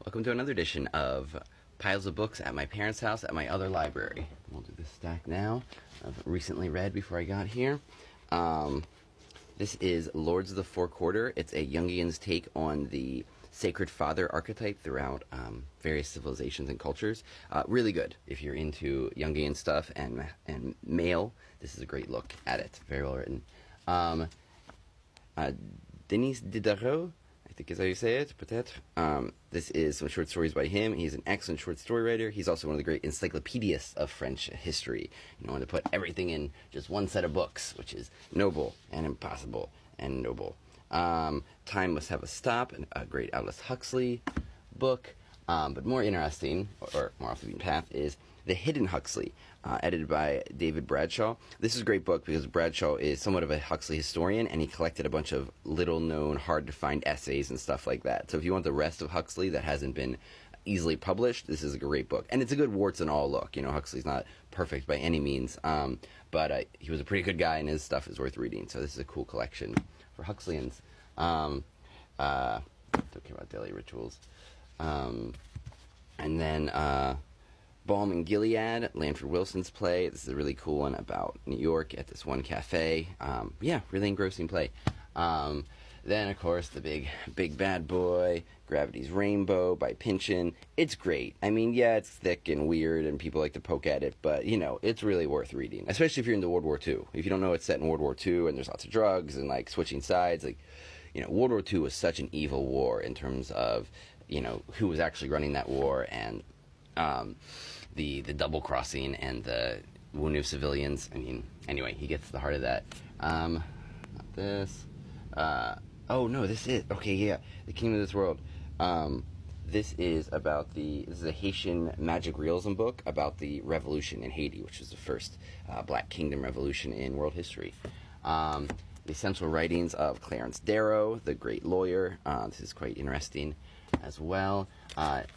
Welcome to another edition of Piles of Books at my parents' house at my other library. We'll do this stack now. I've recently read before I got here. This is Lords of the Four Quarter. It's a Jungian's take on the Sacred Father archetype throughout various civilizations and cultures. Really good if you're into Jungian stuff and male. This is a great look at it. Very well written. Denis Diderot, I think is how you say it, peut-être. This is some short stories by him. He's an excellent short story writer. He's also one of the great encyclopedists of French history. You know, to put everything in just one set of books, which is noble and impossible and noble. Time Must Have a Stop, a great Aldous Huxley book. But more interesting, or more off the beaten path, is The Hidden Huxley, edited by David Bradshaw. This is a great book because Bradshaw is somewhat of a Huxley historian, and he collected a bunch of little-known, hard-to-find essays and stuff like that. So if you want the rest of Huxley that hasn't been easily published, this is a great book. And it's a good warts-and-all look. You know, Huxley's not perfect by any means, but he was a pretty good guy, and his stuff is worth reading. So this is a cool collection for Huxleyans. Don't care about daily rituals. And then Balm in Gilead, Lanford Wilson's play. This is a really cool one about New York at this one cafe. Yeah, really engrossing play. Then, of course, the big bad boy, Gravity's Rainbow by Pynchon. It's great. I mean, yeah, it's thick and weird, and people like to poke at it, but, you know, it's really worth reading, especially if you're into World War II. If you don't know it's set in World War II and there's lots of drugs and, like, switching sides, like, you know, World War II was such an evil war in terms of, you know, who was actually running that war and the double crossing and the wounding of civilians. I mean, anyway, he gets to the heart of that. Not this. Oh no, this is okay. Yeah, The Kingdom of This World. This is about this is a Haitian magic realism book about the revolution in Haiti, which was the first Black Kingdom revolution in world history. The essential writings of Clarence Darrow, the great lawyer. This is quite interesting as well.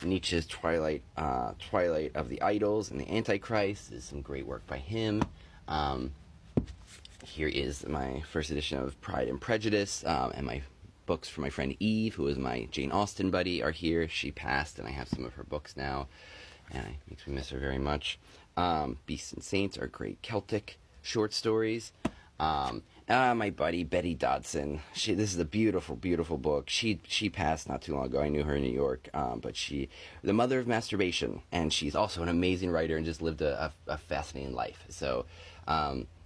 Nietzsche's Twilight of the Idols and the Antichrist is some great work by him. Here is my first edition of Pride and Prejudice, and my books for my friend Eve, who is my Jane Austen buddy, are here. She passed, and I have some of her books now, and it makes me miss her very much. Beasts and Saints are great Celtic short stories. My buddy Betty Dodson. This is a beautiful, beautiful book. She passed not too long ago. I knew her in New York, but the mother of masturbation, and she's also an amazing writer and just lived a fascinating life. So,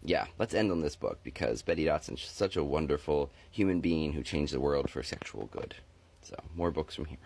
yeah, let's end on this book because Betty Dodson is such a wonderful human being who changed the world for sexual good. So, more books from here.